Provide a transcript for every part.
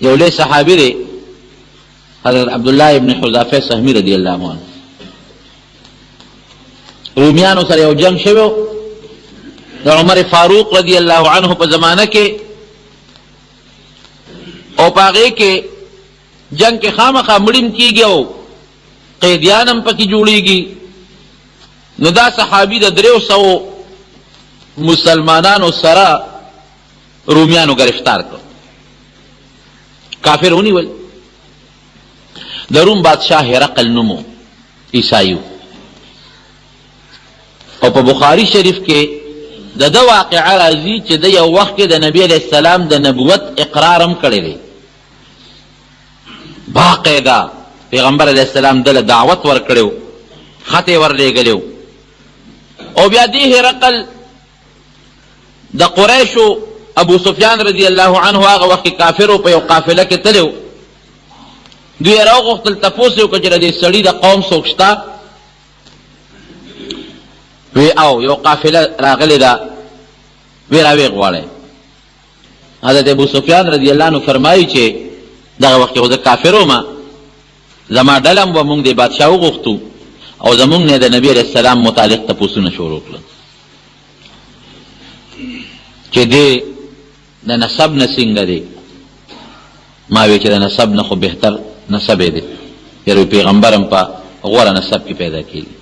یو لوی صحابي دی حضرت عبدالله ابن حذافه سهمي رضی الله عنه. رومیانو سره یو جنگ شوی د عمر فاروق رضی الله عنه په زمانه کې، او په هغې کې جنگ کې خامخا مړین کېږي او قیدیان هم پکې جوړېږي. نو دا صحابي د 300 مسلمانانو سره رومیانو گرفتار کړ، کافر ونیول. د روم بادشاہ هرقل نومو عیسایو، او په بخاری شریف کې د ده واقعه راځي چې د یو وخت کې د نبی علیہ السلام د نبوت اقرار هم کړی دی. باقاعده پیغمبر علیہ السلام دله دعوت ورکړی، خط یې ورلېږلی، او بیا دې هرقل د قریشو ابو سفیان رضی الله عنه هغه وخت کې کافرو په یو قافله کې تللی، دوی یې راوغوښتل تپوس یې وکړه چې د دې سړي د قوم څوک شته؟ وی او یو قافله راغلی ده، وی راویې غواړئ. حضرت ابو سفیان رضی الله عنه فرمایي چې دغه وخت کې خو زه کافر وم، زما ډله هم به موږ د بادشاه وغوښتو او زموږ نه د نبي علیه السلام متعلق تپوسونه شروع کړل چې دی د نسب نه څنګه دی. ما وی چې د نسب نه خو بهتر نسب دی، یعنې پیغمبر هم په غوره نسب کې پیدا کېږي.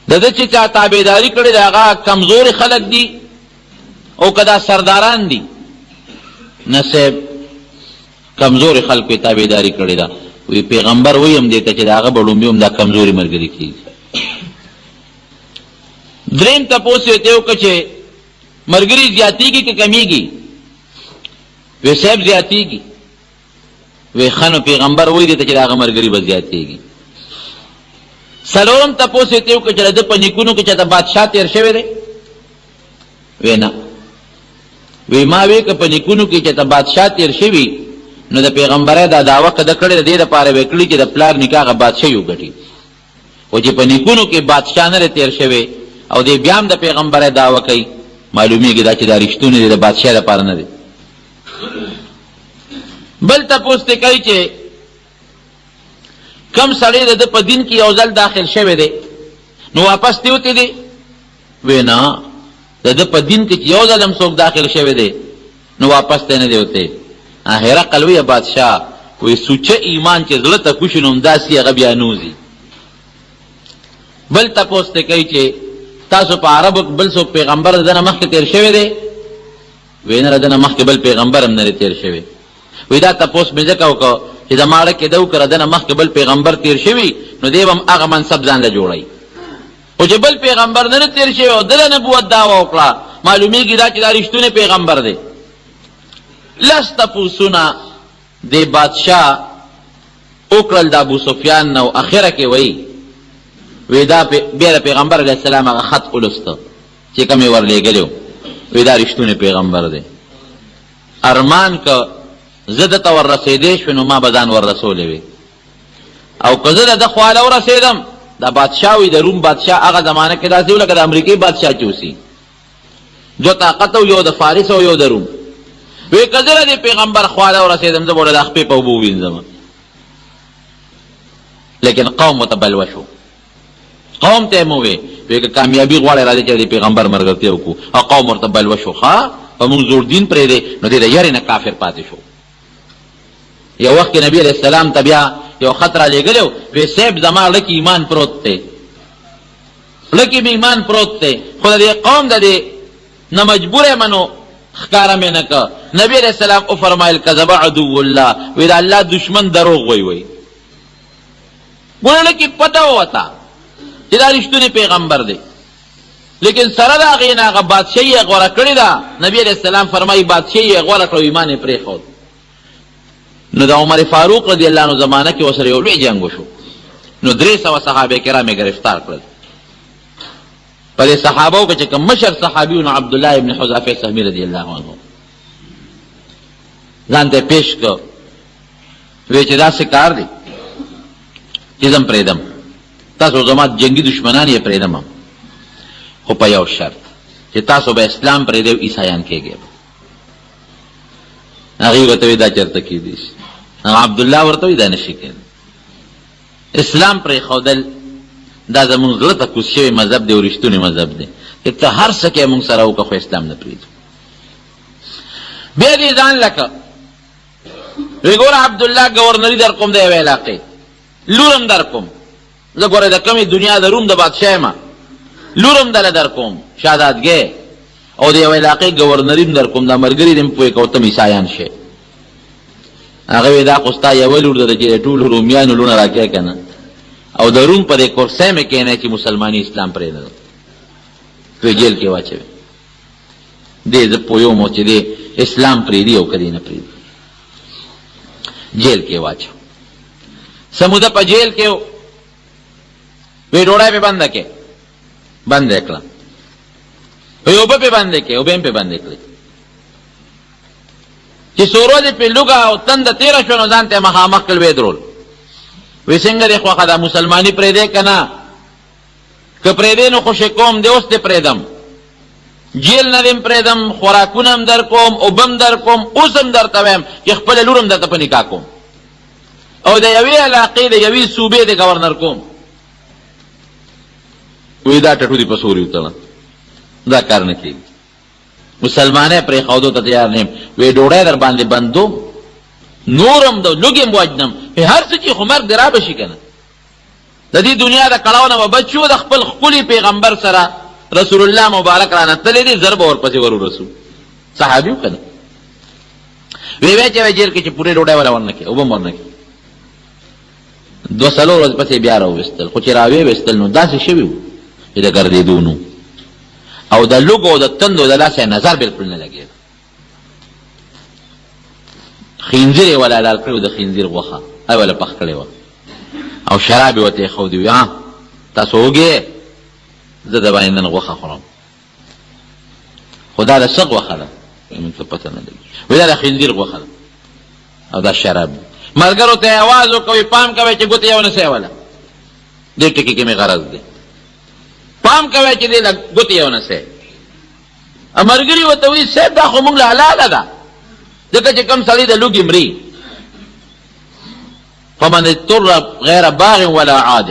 د ده چې چا تابعداري کړې ده هغه کمزوري خلک دي او که دا سرداران دي، نسب کمزوري خلکو یې تابعداري کړې ده. وی پیغمبر وی هم دی ته چې د هغه به لومبي هم دا کمزوري ملګري کېږي. دریم تپوس یې ته وکړه چې ملګري زیاتېږي که کمیږي؟ وی صاحب زیاتېږي. وی ښه نو پیغمبر وی دی ته چې د هغه ملګري به زیاتېږي. څلورم تپوس یې ته وکړه چې د ده په نیکونو کې چېرته بادشاه تېر شوی دی؟ وی نه. وی ما وی که په نیکونو کې چېرته بادشاه تېر شوي نو د پیغمبرۍ دا دعوه که ده کړې د دې دپاره به یې کړي چې د پلار نیکه هغه بادشاهي وګټي. خو چې په نیکونو کې بادشاه نه دی تېر شوی او دی بیا هم د پیغمبرۍ دعوه کوي، معلومیږي دا چې دا رښتونی دی، د بادشاه دپاره نه دی. بل تپوس ته کوي چې کم سړی د ده په دین کې یو ځل داخل شوی دی نو واپس دی وتی دی؟ وی نه، د ده په دین کې چې یو ځل هم څوک داخل شوی دی نو واپس ته نه دی وتی. هرقل وی بادشاه وی سوچه ایمان چې زړه ته کوشي نو همداسې هغه بیا نوځي. بل تپوس ته کوي چې تاسو په عربو بل څوک پیغمبر د ده نه مخکې تېر شوی دی؟ وی نه، د ده نه مخکې بل پیغمبر هم نه دی تېر شوی. وی دا تپوس مې ځکه وکړه چې د ما اړه کېده وکړه د نه مخکې بل پیغمبر تېر شوي نو دی به هم هغه منصب ځان له جوړوي. خو چې بل پیغمبر نه تېر شوی او د له نبوت دعوه وکړه معلومیږي دا چې دا رښتونی پیغمبر دی. لس تپوسونه د بادشاه وکړل د ابو سفیان نه، او اخره کې وی دا بیا د پیغمبر علیه السلام هغه خط ولسته چې کوم یې ورلېږلی وی دا رښتونی پیغمبر دی. ارمان که زه دته وررسېدی شوې نو ما به ځان وررسولی وي، او که زه د ده خواله ورسېدم دا بادشاه وي د روم بادشاه هغه زمانه کې داسې و لکه د امریکې بادشاه چې اوسي، دو طاقت و یو د فارس او یو د روم. وی که زه د پیغمبر خواله ورسېدم زه به د خپې په اوبو ووینځم. لیکن قوم ورته بلوه شو. قوم ته یې مو وی که کامیابي غواړې راځئ چې د پیغمبر ملګرتیا وکړو، او قوم ورته بلوه شو. ښه په موږ زوړ دین پرېږدی نو دی د یارې نه کافر پاتې شو. یو وخت کې نبی علیہ السلام ته بیا یو خط را لېږلی و، وی صاحب زما لکې ایمان پروت دی، لکې مې ایمان پروت دی، خو د دې قوم د دې نه مجبور یم نو ښکاره مې نه که. نبی علیہ السلام وفرمایل کذب عدو الله، وی د الله دشمن دروغ وی. ګوره لکې پته ووته چې دا رښتونی پیغمبر دی، لیکن سره د هغې نه هغه بادشاهي یې غوره کړې ده. نبی علیہ السلام فرمایي بادشاهي یې غوره کړه او ایمان یې پرېښود. نو د عمر فاروق رضی الله عنه زمانه کې ورسره یو لوی جنګ وشو، نو 300 صحابه کرام یې گرفتار کړل. په دې صحابو کې چې کوم مشر صحابي نو عبدالله ابن حذافه سهمي رضی الله عنه ځان ته پیش کړ، وی چې داسې کار دی چې زم پرېږدم، تاسو زما جنگي دشمنان یې پرېږدم، خو په یو شرط چې تاسو به اسلام پرېږدئ او عیسایان کېږئ. هغه ورته وی دا چرته کېدی شي. عبدالله ورته وی دا نشي کېدی. اسلام پرې ښودل دا زمونږ زړه ته کوز شوی مذهب دی او رښتونی مذهب دی چې ته هر څه کې مونږ سره وکړه خو اسلام نه پرېږدو. بیا دې ځان لکه وی ګوره عبدالله ګورنري در کوم د یوې علاقې، لورم در کوم، زه ګوره د کمې دنیا د روم د بادشاه یم، لورم دله در کوم شهادتګۍ، او د یوې علاقې ګورنري م در کوم، دا ملګري دې م پوهې کوه ته م عیسایان شې. هغه وی دا خو ستا یوه لور ده چې د ټولو رومیانو لونه راکې که نه، او د روم په دې کرسۍ مې کښېنی چې مسلماني اسلام پرېږده، وی جیل کې واچوي. دې زه پوهېږم چې دې اسلام پرېږدي او که دې نه پرېږدي. جیل کې واچو. سموده په جیل کې وی ډوډۍ پې بنده کې، بنده کړه. وی اوبه پې بندې کړې، اوبه هم پې بندې کړې. چې څو ورځې پې لوږه او تنده تېره شوه نو ځان ته یې مخامخ کړل، ویې درول. وی څنګه دې خوښه ده مسلماني پرېږدې که نه؟ که پرېږدې نو خوشې کوم دې اوس دې پرېږدم، جیل نه دې م پرېږدم، خوراکونه هم در کوم، اوبه هم در کوم، اوس هم درته وایم چې خپله لور هم درته په نکاح کوم او د یوې علاقې د یوې صوبې د ګورنر کوم. وی دا ټټو دې په سوري وتړه، دا کار نه کېږي. مسلمانۍ پرېښودو ته تیار نه یم. وی ډوډۍ در باندې بندوم، نورم د لوږې م وجنم، هر څه چې خو مرګ دې را به شي که نه. د دې دنیا د کړاو نه به بچ شو، د خپل ښکلي پیغمبر سره رسول الله مبارک رانه تللی دی، زر به ورپسې ورسو. صحابي و که نه؟ وی وی چې جیل کې چې پورې ډوډۍ وله ورنه کړې، اوبه م ورنه کړې. 2-3 ورځې پسې بیا راوویستل، خو چې راویویستل نو داسې شوي وو چې د ګرځېدو نو، او د لوږو او د تندو د لاسه نظر بلکل نه لګېده. خنزیر یې وله حلال کړی و، د خنزیر غوښه ای وله پخ کړې وه، او شراب یې ورته ایښودي وي. تاسو وږې، زه د باندې نن غوښه خورم. خو دا د څه غوښه ده موږ ته پته نه لګي. وایي دا د خنزیر غوښه ده او دا شراب دی. ملګرو ته یې اواز وکوئ پام کوئ چې ګوتې یو نه سئ وله، دې ټکي کې مې غرض دی. پام کوئ چې دې له ګوتې یو نه سئ. ملګري ورته وایي صاحب دا خو موږ له حلاله ده، ځکه چې کوم سړی د لوږې مري. فمن اضطر غیر باغ ولا عاد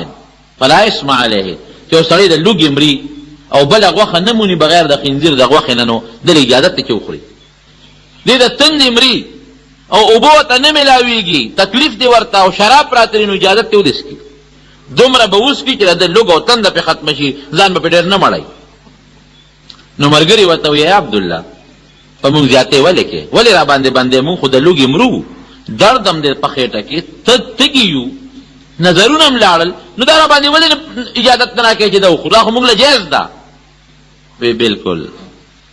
فلا اسم علیه، چې یو سړی د لوږې مري او بله غوښه نه موني بغیر د خنزیر د غوښې نه، نو دل اجازت دی چې وخوري. دې د تندې مري او اوبه ورته نه میلاویږي، تکلیف دی ورته او شراب پراته وي، نو اجازت دی ودسکي. دومره به وڅکي چې د لوږه او تنده پې ختمه شي، ځان به پې ډېر نه مړی. نو ملګري ورته وایي یا عبدالله په مونږ زیاتې ولې کې، ولې را باندې باندې مونږ خو د لوږې مرو، درد هم دی په خېټه کې، تږي یو، نظرونه هم لاړل، نو دا را باندې ولې اجازت نه راکوې چې دا وخورو، دا خو مونږ له جایز ده. وی بلکل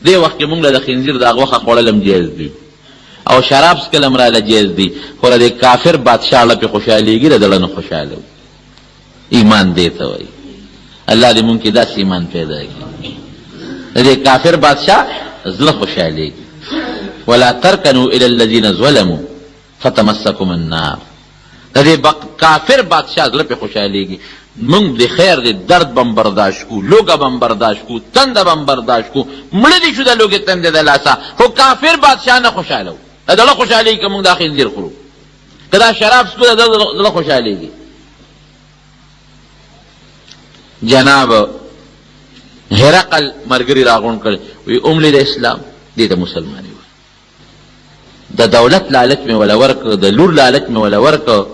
دې وخت کې مونږ له د خنزیر د غوښه خوړل هم جایز دي او شراب څکل هم راله جایز دي، خو د کافر بادشاه له پې خوشحالېږي، د زړه نه خوشحاله و. ایمان دې ته وایي. الله دې مونږ کې داسې ایمان پیدا کړي د دې کافر بادشاه زړه خوشحالېږي. ولا ترکنوا الی الذین ظلموا فتمسکم النار. د دې کافر بادشاه زړه پې خوشحالېږي. مونږ د خیر د درد بم برداشت کو، لوږه بم برداشت کو، تنده بم برداشت کو، مړه دې شو د لوږې تندې د لاسه، خو کافر بادشاه نه خوشحاله و. د زړه خوشحالېږي که مونږ دا خنزیر خورو، که دا شراب څکو د زړه خوشحالېږي. جناب هرقل ملګري راغونډ کړل، وی املي د اسلام دې ته مسلماني وایي. د دولت لالچ مې وله ورکړ، د لور لالچ مې وله ورکړ،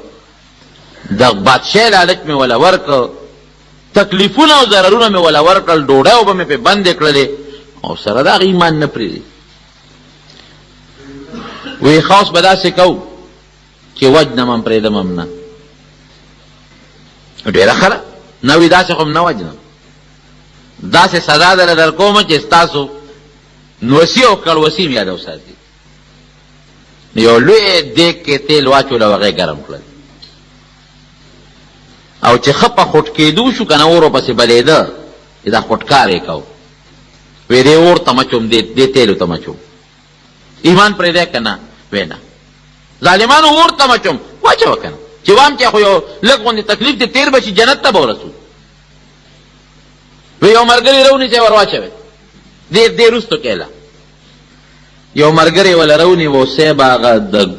د بادشاه لالچ مې وله ورکړ، تکلیفونه او ضررونه مې وله ورکړل، ډوډۍ اوبه مې پې بندې کړلې، او سره د هغه ایمان نه پرېږدي. وی خاص به داسې کوو چې وجنم هم پرېږدم هم نه. ډېره ښه ده، نه وي داسې خو هم نه وجنم، داسې سزا دله در کومه چې ستاسو نوسي او کړوسي م یاد وساتي. یو لوی دیګ کې تیل واچول او هغې ګرم کړل، او چې ښه په خوټ کېدو شو که نه اور ورپسې بلېده، چې دا خوټکار یې کو. وی دې اور ته مچوم، دې تیلو ته مچوم. ایمان پرېږدی که نه؟ وی نه. ظالمانو اور ته مچوم، واچوه که نه، چې وام چې خو یو لږ غوندې تکلیف دې تېر به شي، جنت ته به ورسو. وی یو ملګري رونیسئ ور واچوئ، دې وروستو کېله. یو ملګری ولا رونیو صاحب هغه د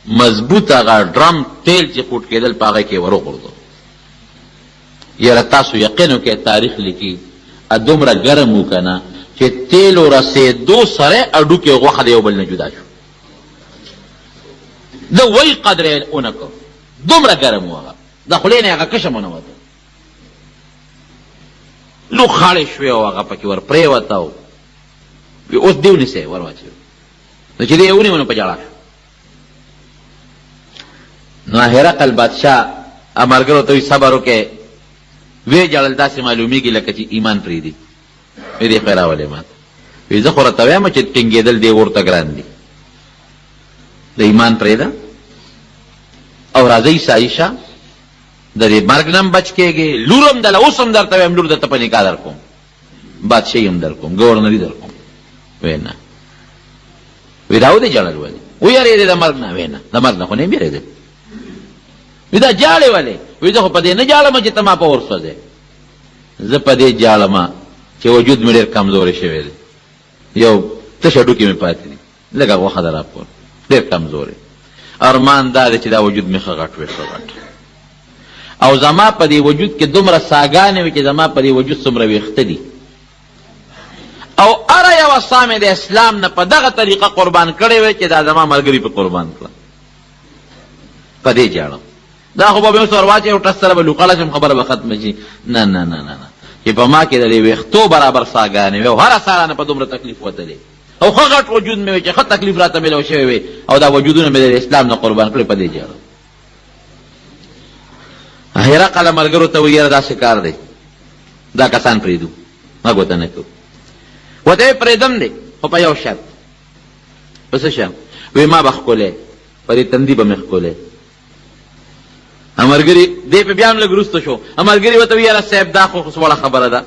مضبوط هغه ډرم تیل چې خوټ کېدل په هغه کې وروغورځو. یاره تاسو یقین وکړئ تاریخ لیکي دومره ګرم و که نه چې تیلو رسېدو سره اډوکې غوښه د یو بل نه جدا شو. د وی قدر یې ونه کړ، دومره ګرم و هغه، د خولې نه هغه کشم ونه وته، لو خاړې شوې او هغه پکې ور پرېوته و. اوس دې ونیسئ ور واچوي، نو چې دې یې ونیو نو په ژړا شو. نو هرقل بادشاه ملګرو ته وایي صبر وکړئ. وی جړل داسې معلومیږي لکه چې ایمان پرېږدي. وی دې خیر راولې ما ته، وی زه خو راته وایم چې ټینګېدل دې ورته ګران دي، د ایمان پرېږده او راځئ عایشه د دې مرګ نه هم بچ کېږي. لور هم دله اوس هم درته وایم لور درته په نکاح در کوم، بادشاهي هم در کوم، ګورنري در کوم. وی نه. وی دا ودې جړل ولې؟ ویرېدې د مرګ نه؟ وی نه، د مرګ نه خو نه یم یېرېدل. وی دا جاړې ولې؟ وی زه خو په دې نه جاړم چې ته ما په اور سوځې، زه په دې جاړم چې وجود مې ډېر کمزوری شوی دی، یو تشه ډوکې مې پاتې دي، لږه غوښه ده راپور، ډېر کمزوری. ارمان دا دی چې دا وجود مې ښه غټ وي، ښه غټ، او زما په دې وجود کې دومره ساګانې وي چې زما په دې وجود څومره ویښته دي، او هره یوه ساه مې د اسلام نه په دغه طریقه قربان کړې وی چې دا زما ملګري په قربان کړه. په دې جاړم. دا خو به مې اوس ور واچوي او ټس سره به لوقړه شم، خبره به ختمه شي. نه نه نه نه، چې په ما کې د دې ویښتو برابر ساګانې وي او هره ساه رانه په دومره تکلیف وتلی، او ښه غټ وجود مې وي چې ښه تکلیف راته میلاو شوی وي، او دا وجودونه مې د اسلام نه قربان کړي. په دې جاړم. هرقل ملګرو ته ویل داسې کار دی، دا کسان پرېږدو، موږ ورته نه کوو. ورته یې پرېږدم دی، خو په یو شرط. په څه شرط؟ وی ما به ښکلی، په دې تندي به مې ښکلی. ملګري دې په بیا هم لږ وروسته شو. ملګري ورته ویل صاحب دا خو وړه خبره ده،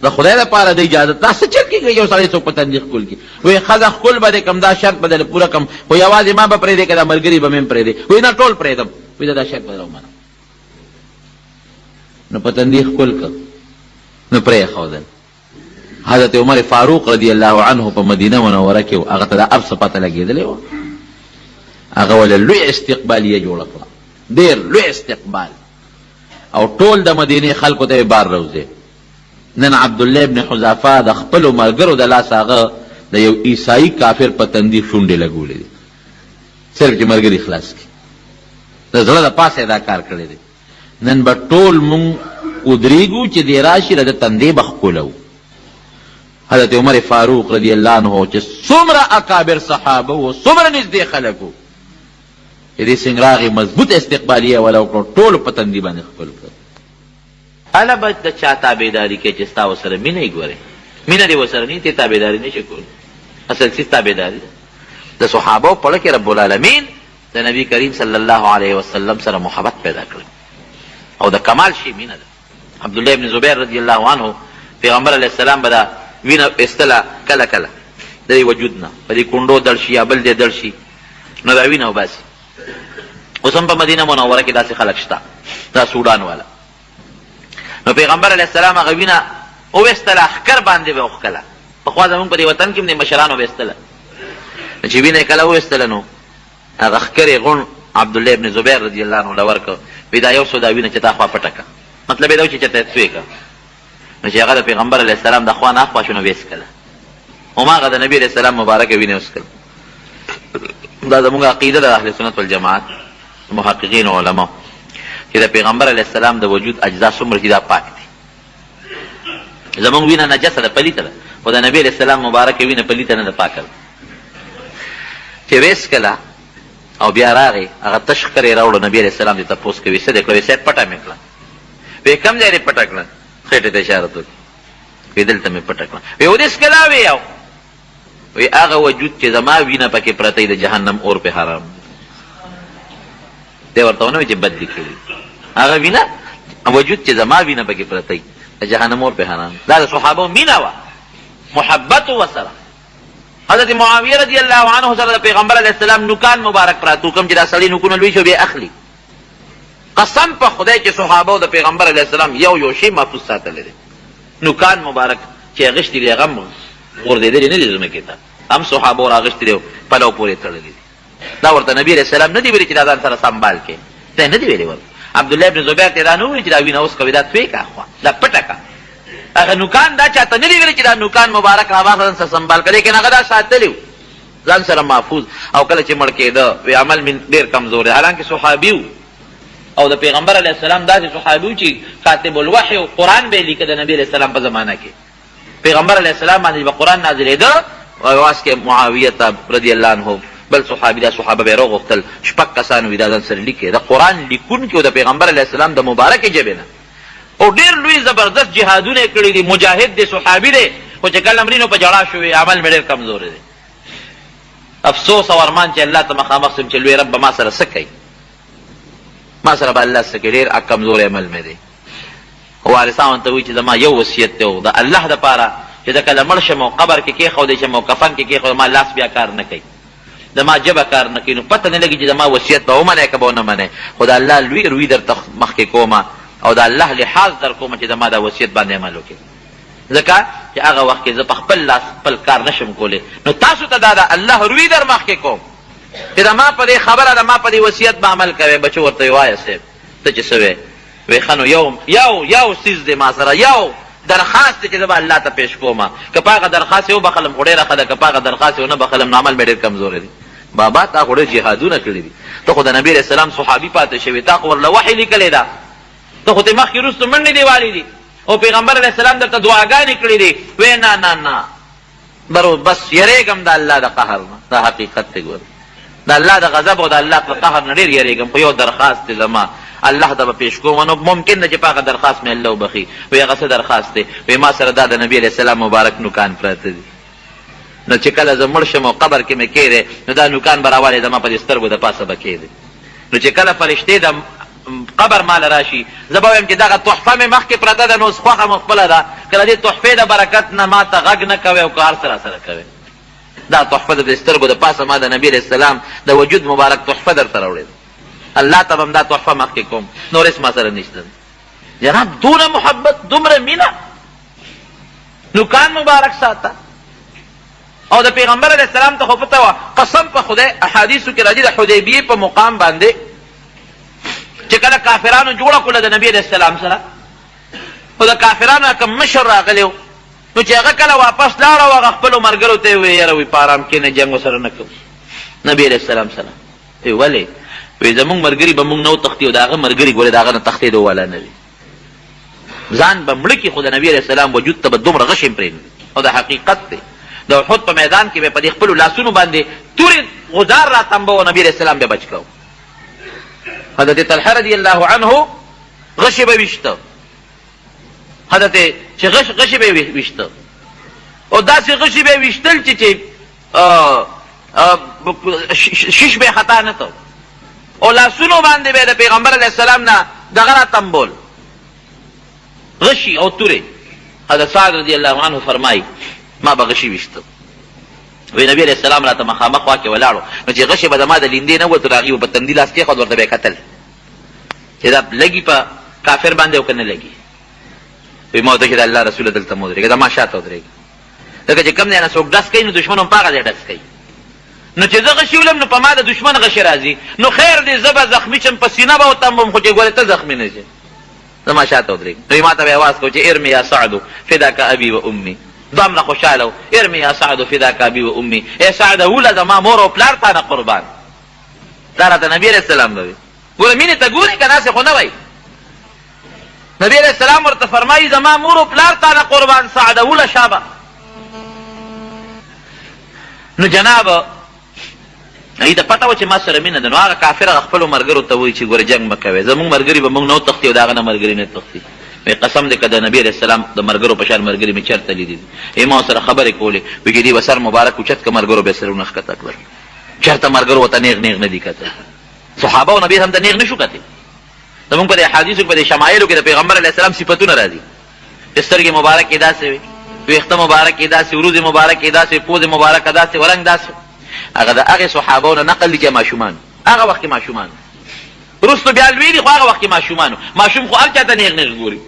د خدای لپاره د اجازت، دا څه چل کېږي یو سړی څوک په تندي ښکل کړي؟ وی ښځه ښکل به دې کم، دا شرط به دې پوره کم، خو یوازې ما به پرېږدې که دا ملګري به مې هم پرېږدې. وی نه ټول پرېږدم. وی دا شرط به ومنم. نو په تندي ښکل کړ، نو پرېښودل. حضرت عمر فاروق رضی الله عنه په مدینه منوره کې و، هغه ته دا هر څه پته لګېدلې وه. هغه ولې لوی استقبالیه جوړه کړه، ډېر لوی استقبال، او ټول د مدینې خلکو ته یې بار روزې. نن عبدالله ابن حذافه د خپلو ملګرو د لاسه هغه د یو عیسائی کافر په تندي شونډې لګولې دي، صرف چې ملګري خلاص کړي. د زړه د پاسه دا کار کړی دی. نن به ټول مونږ ودرېږو چې دې راشي د تندې به ښکلو. حضرت عمر فاروق رضی الله عنه چې څومره اکابر صحابه و، څومره نږدې خلک و، چې دې څنګه راغی مضبوط استقبالیه ولا وکړو، ټولو په تندي باندې خپل کړ. هله به د چا تابعداري کوي چې ستا ورسره مینه یې ګورې، مینه دې ورسره نه وي، ته تابعداري نه شي کولی. اصل څیز تابعداري ده. د صحابو په اړه کې رب العالمین د نبي کریم صلی الله علیه وسلم سره محبت پیدا کړ، او د کمال شي مینه ده. عبدالله ابن زبیر رضی الله عنه پیغمبر علیه السلام به دا وینه ایستله کله کله د دې وجود نه، په دې کونډو دړ شي یا بل دې دړ شي، نو دا وینه وباسي. اوس هم په مدینه منوره کې داسې خلک شته، دا سوډان والا. نو پیغمبر علیه السلام هغه وینه وویستله، ښکر باندې به وښکله. پخوا زمونږ په دې وطن کې هم د مشرانو ویستله، چې وینه یې کله وویستله نو هغه ښکر یې غون عبدالله ابن زبیر رضی الله عنه له ورکړ. وی دا یو څو دا وینه چې تا خوا پټه کړه، مطلب یې دا و چې چېرته یې سوی کړه. نو چې هغه د پیغمبر علیه السلام د خوا نه اخوا شو نو ویسکله، هماغه د نبي علیه السلام مبارکه وینې وڅکله. دا زموږ عقیده ده د اهل سنت والجماعت محققین او علما، چې د پیغمبر علیه السلام د وجود اجزا څومره چې دا پاک دي. زموږ وینه نجسه ده، پلیته ده، خو د نبي علیه السلام مبارکه وینه پلیته نه ده، پاکه ده. چې ویسکله او بیا راغی، هغه تش ښکر یې راوړو، نبي علیه السلام دې تپوس کوي څه دې کړه؟ وی صاحب پټه مې کړه. وی کوم ځای دې پټه کړه؟ خېټې ته اشاره وکړه. وی دلته مې پټه کړه. وی ودېسکله وی یو؟ وی هغه وجود چې زما وینه پکې پرته د جهنم اور پې حرام دی. ورته ونه وی چې بد دي کړي، هغه وینه وجود چې زما وینه پکې پرته د جهنم اور پې حرام. دا د صحابو مینه وه، محبت ورسره. حضرت معاویه رضی الله عنه سره د پیغمبر علیه السلام نوکان مبارک پراتو، کوم چې دا سړي نوکونه لوی شو بیا اخلي. قسم په خدای چې صحابو د پیغمبر علیه السلام یو شی محفوظ ساتلی دی. نوکان مبارک چې اغشتي دي هغه هم غورځېدلي نه دي ځمکې ته، هم صحابو راغشتي دی پلو پورې تړلی دي دا ورته نبی علیہ السلام نه دی ویلي چې دا ځان سره سنبال کې دا نه دی ویلي ورته عبدالله ابن زبیر ته دا نه ویلي چې دا وینه اوس کوي دا توی کا خوا دا پټه کا هغه نوکان دا چاته نه دی ویلي چې دا نوکان مبارک راواخله ځان سره سنبال کړي لیکن هغه دا ساتلی ځان سره محفوظ او کله چې مړ کېده وی عمل من ډېر کمزور دی حالانکه صحابي و او د پیغمبر علیه السلام داسې صحابي و چې کاتب الوحی او قرآن به یې لیکه د نبي علیه السلام په زمانه کې پیغمبر علیه السلام باندې به قرآن نازلېده واس کې معاویه رضی الله عنه بل صحابي دا صحابه به راغوښتل شپږ کسان وي دا ځان سره لیکي د قرآن لیکونکي او د پیغمبر علیه السلام د مبارکې ژبې نه او ډېر لوی زبردست جهادونه یې کړي دي مجاهد دی صحابي دی خو چې کله مړینو په ژړا شوې عمل مې ډېر کمزوری دی افسوس او ارمان چې الله ته مخامخ سم چې لوی رب ما سره څه کوي ما سره به الله څه کوي ډېر کمزوری عمل مې دی وارثان ته وایي چې زما یو وصیت دی د الله دپاره چې د کله مړ شم او قبر کې کېښودی شم او کفن کې کېښودی ما لاس بیا کار نه کوي د ما ژبه کار نه کوي نو پته نه لګي چې د ما وصیت به ومنئ که به ونه منئ خو د الله لوی روی درته مخکې کومه او د الله لحاظ در کومه چې د ما دا وصیت باندې عمل وکړي ځکه چې هغه وخت کې زه په خپل لاس خپل کار نشم کولی نو تاسو ته دا د الله روی در مخکې کوم چې د ما په دې خبره د ما په دې وصیت به عمل کوئ بچو ورته وایه صاحب ته چې څه وی وی ښه نو یو څیز دی ما سره یو درخواست دی چې زه به الله ته پیش کومه که په هغه درخواست یې وبخلم خو ډېره ښه ده که په هغه درخواست یې ونه بخلم نو عمل مې ډېر کمزوری دی بابا تا خو ډېر جهادونه کړي دي ته خو د نبي علیه السلام صحابي پاتې شوې تا خو ورله وحی لیکلی ده ته خو ترې مخکې وروستو منډې دې والي دي او پیغمبر علیه السلام درته دعاګانې کړي دي وی نه نه نه بس یریږم د الله د قهر نه دا حقیقت دی ګوره د الله د غضب او د الله د قهر نه ډېر یریږم خو یو درخواست دی زما الله ته به پیش کوم نو ممکن ده چې په هغه درخواست مې الله وبخي وی هغه څه درخواست دی وی ما سره دا د نبي علیه السلام مبارک نوکان پراته دي نو چې کله زه مړ شم او قبر کې مې کېدی نو دا نوکان به راوالی زما په دې سترګو د پاسه به کېدی نو چې کله فرشتې د قبر مال راشي زه به وایم چې دغه تحفه مې مخکې پرته ده نو اوس خوښه مو خپله ده که د دې تحفې د برکت نه ما ته غږ نه کوې او که هر څه راسره کوې دا تحفه د دې سترګو د پاسه ما د نبي علیه السلام د وجود مبارک تحفه درته راوړې ده الله ته به هم دا تحفه مخکې کوم نور هېڅ ما سره نشته جناب دونه محبت دومره مینه نوکان مبارک ساته او د پیغمبر علیه السلام ته خو پته وه قسم په خدای احادیثو کې راځي د حدیبیې په مقام باندې چې کله کافرانو جوړه کړله د نبي علیه السلام سره خو د کافرانو کوم مشر راغلی و نو چې هغه کله واپس لاړه او هغه خپلو ملګرو ته یې وویل یاره وایي په ارام کښېنئ جنګ ورسره نه کوو نبي علیه السلام سره وی ولې وی زمونږ ملګري به مونږ نه وتښتي او د هغه ملګري ګورې د هغه نه تښتېدو والا نه وي ځان به مړه کړي خو د نبي علیه السلام وجود ته به دومره غش هم پرېږدي او د حقیقت دی د احد په میدان کې به په دې خپلو لاسونو باندې تورې غدار را تمبه و نبي علیه السلام به بچ کوو حضرت طلحه رضی الله عنه غشې به ویشته حضرت چې غشې به یې ویشته او داسې غشې به یې ویشتل چې شیش به یې خطا نه تو او لاسونو باندې به د پیغمبر علیه السلام نه دغه را تمبول غشي او تورې حضرت سعد رضی الله عنه فرمایي ما به غشي ویشته وی نبی علیه السلام راته مخامخ خوا کې ولاړو نو چې غشې به زما د لیندې نه وتو هغې به په تندي لاس کېښود ورته به یې کتل چې دا لګي په کافر باندې او که نه لګي وی ما ورته چې د الله رسوله دلته مه ودرېږه دا ما شاته ودرېږه ځکه چې کوم ځای نه څوک ډس کوي نو دښمن هم په هغه ځای ډس کوي نو چې زه غشي ولم نو په ما د دښمن غشي راځي نو خیر دی زه به زخمي شم په سینه به وتمبم خو چې ګورې ته زخمي نه شې زه ما شاته ودرېږم نو ما ته به یې اواز کو چې ارمي یا سعدو فداک ابي و امي دومره خوشحاله و ارمي یا سعدو فداک ابي و امي ای سعده وله زما مور او پلار تا نه قربان دا راته نبي علیه السلام به وي ګوره مینې ته ګورې که داسې خو نه وایي نبي علیه السلام ورته فرمایي زما مور او پلار تا نه قربان سعده وله شابه نو جناب ای ته پته وه چې ما سره مینه ده نو هغه کافر هغه خپلو ملګرو ته وایي چې ګوره جنګ مه کوئ زمونږ ملګري به مونږ نه وتښتي او د هغه نه ملګري نه تښتي وی قسم دی که د نبي علیه السلام د ملګرو په شان ملګري مې چېرته لیدي دي ما سره خبرې کولې وایي چې دې به سر مبارک اوچت که ملګرو به یې سرونه ښکته کړل چېرته ملګرو ورته نیغ نیغ نه دي کتل صحابه او نبي هم ته نیغ نه شو کتې زمونږ په دې احادیثو په دې شمایلو کې د پیغمبر علیه السلام صفتونه راځي چې سترګې مبارک یې داسې وي ویښته مبارک یې داسې وروځې مبارک یې داسې پوزې مبارکه داسې ورنګ داسې هغه د هغې صحابو نه نقل دي چې ماشومان هغه وخت کې ماشومان وروستو بیا لوی دي خو هغه وخت کې ماشومان ماشوم خو هر چا ته نیغ نیغ ګوري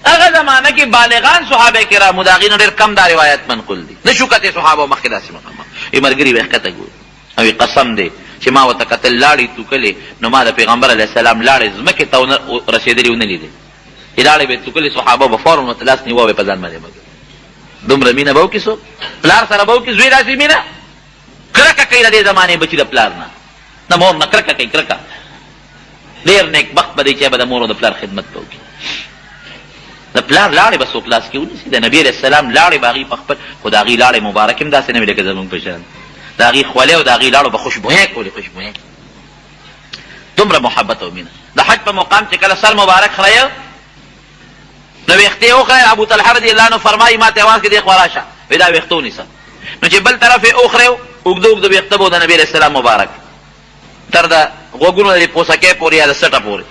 هغه زمانه کې بالغان صحابه کرامو د هغې نه ډېر کم دا روایت منقول دي. نه شو کتې صحابه مخکې داسې مقام ای ملګري به یې ښکته ګوري او قسم دی چې ما ورته کتل لاړې توکلې نو ما د پیغمبر علیه السلام لاړې ځمکې ته رسېدلې ونه لیدې. لاړې به یې توکلې صحابه به فورا ورته لاس نیوه به یې په ځان باندې مګر دومره مینه به وکړي څوک پلار سره به وکړي زوی داسې مینه کرکه کوي د دې زمانې بچي د پلار نه د مور نه کرکه کوي کرکه ډېر نیک بخت به دی چې به د مور او د پلار خدمت به وکړي. د پلار لاړې به څوک لاس کې ونیسي. د نبي علیه السلام لاړې به هغې په خپل خو د هغې لاړې مبارک هم داسې نه وي لکه زمونږ په شان د هغې خولې او د هغې لاړو به خوشبویې کولې خوشبویې دومره محبت او مینه. د حج په مقام چې کله سر مبارک خریه نو ویښتې وخریه ابو طلحه رضي الله عنه فرمایي ما ته اواز کې دې خوا راشه وایي دا ویښته ونیسه نو چې بل طرف یې وخریو اوږده اوږده ویښته به د نبي علیه السلام مبارک تر د غوږونو د پوسکې پورې یا د سټه پورې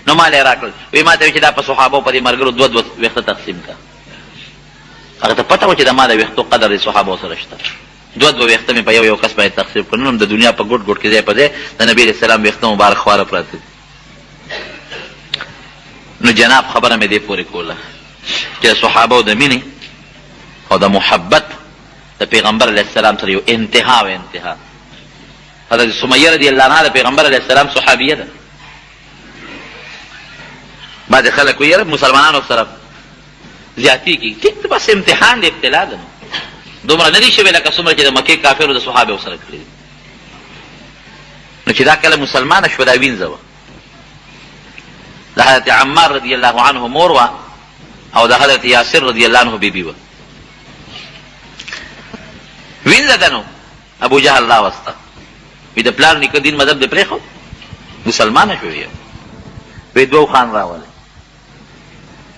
نو ما له راکړل وی ما ته چې دا په صحابه په دې مرګرو دوه ویښته تقسیم کا هغه ته پته و چې د ما د ویښتو قدر د صحابه سره شته دوه ویښته مې په یو کس باندې تقسیم کړل. نو د دنیا په ګوټ ګوټ کې ځای په ځای د نبي علیه السلام ویښته مبارک خواره پراته. نو جناب خبره مې دې پورې کوله چې د صحابه د مینې او د محبت د پیغمبر علیه السلام سره یو انتها و انتها. حضرت سمیه رضی الله عنها د پیغمبر علیه السلام صحابیه ده. بعضې خلک وایي یاره مسلمانانو سره زیاتي کېږي ټیک بس امتحان د ابتلا ده نو دومره نه دي شوي لکه څومره چې د مکې کافرو د صحابه سره کړي دي. نو چې دا کله مسلمانه شوه دا وینځه وه د حضرت عمار رضی الله عنه مور وه او د حضرت یاسر رضی الله عنه بیبي وه. وینځه ده نو ابو جهل راوسته وی د پلار نیکه دین مذهب دې پرېښود مسلمانه شوې وی دوه خان راوله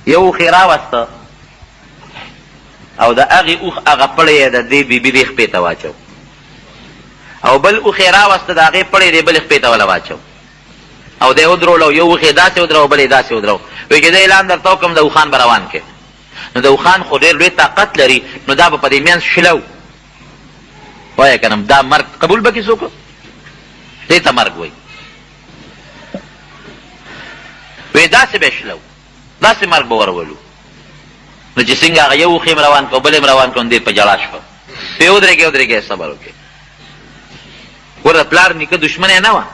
یو اوښ یې راوسته او د هغې اوښ هغه پړی یې د دې بیبي دې خپې ته واچو او بل اوښ یې راوسته د هغې پړی دې بلې خپې ته وله واچو او دی ودرولو یو اوښ یې داسې ودرو بل یې داسې ودرو وایي چې زه اعلان درته وکړم د اوښان به روان کړې نو د اوښان خو ډېر لوی طاقت لري نو دا به په دې منځ شلو وایه که نه دا مرګ قبول به کړي څوک دې ته مرګ وایي وایي داسې به شلو داسې مرګ به ورولو نو چې څنګه هغه یو اوښ یې روان کړو بل یې روان کړو دې په ژړا شوه وایي ودرېږې صبر وکړې ګوره د پلار نیکه دشمنه نه وه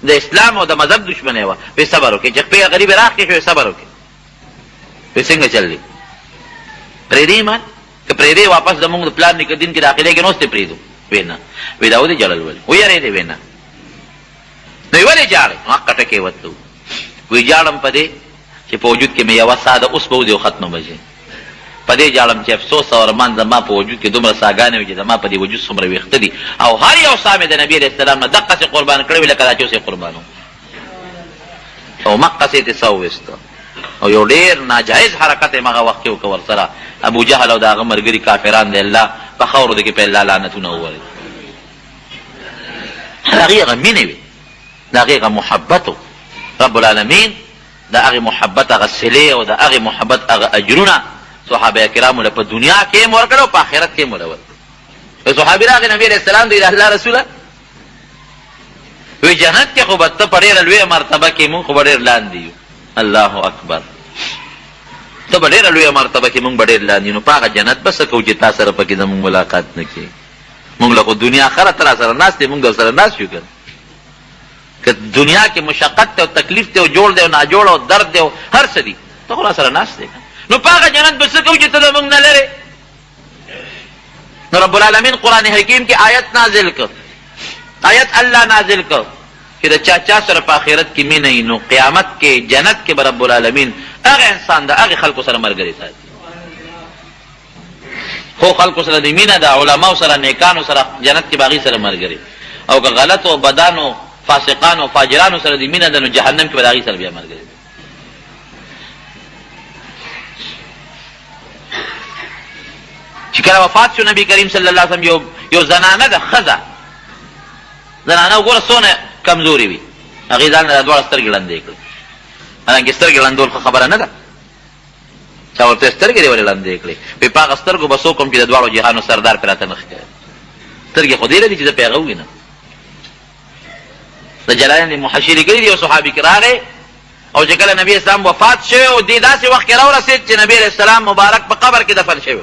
د اسلام او د مذهب دشمنه وه وایي صبر وکړې چې خپې غریب راخې شوې صبر وکړې وایي څنګه چل دی پرېږدې ایمان که پرېږدې واپس زمونږ د پلار نیکه دین کې داخلېږي نو اوس دې پرېږدو وایي نه وایي دا ودې جړل ولې ویارېدې وایي نه نو یې ولې جاړې نو حق ټکې وتلو وایي جاړم په دې چې په وجود کې مې یوه ساه ده اوس به ودې ختمه بجې په دې جاړم چې افسوس او ارمان زما په وجود کې دومره ساګانې وي چې زما په دې وجود څومره ویښته دي او هر یو ساه مې د نبي علیه السلام نه دقسې قربان کړی وي لکه دا چې اوس یې قربانو او مقسې تې څه وویسته او یو ډېر ناجایز حرکت یې هغه وخت کې وکړه ورسره ابو جهل او د هغه ملګري کافران دی الله په خاورو د کې په الله لعنتونه وویل د هغې هغه مینې وي د هغې هغه محبت و رب العالمین د هغې محبت هغه صلې او د هغې محبت هغه اجرونه صحابه کرامو له په دنیا کې هم ورکړه او په آخرت کې هم ورکړه. صحابي راغی نبي علیه السلام دی د الله رسوله وی جنت کې خو به ته په ډېره لویه مرتبه کې مونږ خو به ډېر لاندې یو الله اکبر ته به ډېره لویه مرتبه کې مونږ به ډېر لاندې نو په هغه جنت به څه کوو چې تا سره پکې زمونږ ملاقات نه کړي مونږ له خو دنیا خره ته را سره ناست دی مونږ سره ناست یو که که دنیا کې مشقت دی او تکلیف دی او جوړ دی او ناجوړ او درد دی او هر څه دي ته خو را سره ناست دی نو په هغه جنت به څه کوو چې ته زمونږ نه لرې نو رب العالمین قرآن حکیم کې آیت نازل کړ آیت الله نازل کړ چې د چا سره په آخرت کې مینه وي نو قیامت کې جنت کې به رب العالمین هغه انسان د هغې خلکو سره ملګري ساتي خو خلکو سره د مینه د علماو سره نیکانو سره جنت کې به هغې سره ملګري او که غلطو بدانو فاسقانو فاجرانو سره د مینه ده نو جهنم کې به د هغې سره بیا ملګري چې کله وفات شو نبی کریم صلی الله علیه وسلم یو زنانه ده ښځه زنانه وګوره څونه کمزوري وي هغې ځان نه دواړه سترګې ړندې کړې حالانکې سترګې ړندول خو خبره نه ده چا ورته سترګې دې ولې ړندې کړې وایي په هغه سترګو به څوک هم چې د دواړو جهانو سردار پرې راته نه ښکاري سترګې خو دې لري چې زه پې هغه ووینم د جلالین محشي لیکلي دي یو صحابي کې راغی او چې کله نبی اسلام وفات شوی او دې داسې وخت کې راورسېد چې نبی علیه السلام مبارک په قبر کې دفن شوی،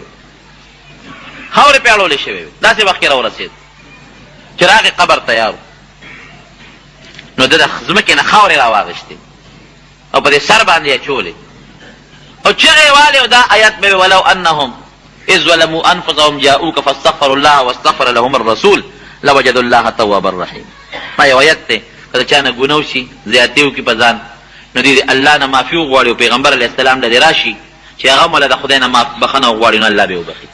خاورې پې اړولې شوی، داسې وخت کې راورسېد چې راغې قبر تیار نو ده د ځمکې نه خاورې راواغېستې او په دې سر باندې یې اچولې او چغې والې او دا آیات مې ولو انهم اذ ظلموا انفسهم جاءوك فاستغفروا الله واستغفر لهم الرسول لوجدوا الله توابا رحیم. ما یو آیت دی که د چا نه ګناه وشي زیاتې وکړي په ځان نو دې الله نه معافي وغواړي او پیغمبر علیه السلام له دې راشي چې هغه مولا د خدای نه بخښنه وغواړي نو الله به وبخي.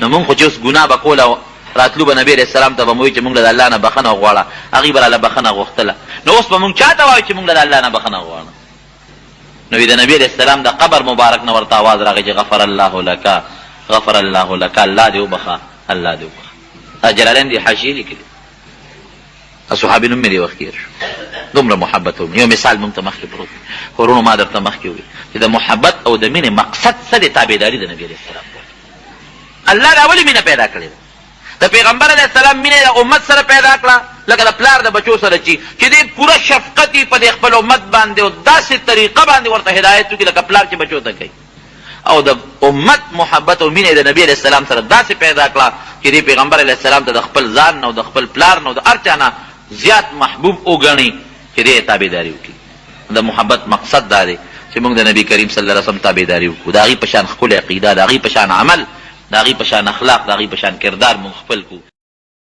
نو مونږ خو چې اوس ګناه به کوله راتلو به نبي علیه السلام ته به مو وایي چې مونږ له د الله نه بخښنه وغواړه، هغې به راله بخښنه غوښتله. نو اوس به مونږ چا ته وایو چې مونږ له د الله نه بخښنه غواړه؟ نو د نبي علیه السلام د قبر مبارک نه ورته اواز راغی چې غفر الله لک غفر الله لك، الله دې وبخه، الله دې وبخه. جلالین دې حاشیې لیکلي، صحابي نوم مې دې وخت تېر شو، دومره محبت یو مثال مونږ ته مخکې پروت دی. ورونو ما درته مخکې وویل چې د محبت او د مینې مقصد څه دی؟ تابعداري د نبي علیه السلام. الله دا ولې مینه پیدا کړې ده؟ د پیغمبر علیه السلام مینه د امت سره پیدا کړه لکه د پلار د بچو سره چې دې پوره شفقت یې په دې خپل امت باندې او داسې طریقه باندې ورته هدایت وکړي لکه پلار چې بچو ته کوي، او د امت محبت او مینه د نبی علیه السلام سره داسې پیدا کړه چې دې پیغمبر علیه السلام ته د خپل ځان نه او د خپل پلار نه او د هر چا نه زیات محبوب وګڼي چې دې تابعداري وکړي. د محبت مقصد دا دی چې موږ د نبی کریم صلی الله علیه وسلم تابعداري وکړو، د هغې په شان ښکلې عقیده، د هغې په شان عمل، د هغې په شان اخلاق، د هغې په شان کردار موږ خپل کړو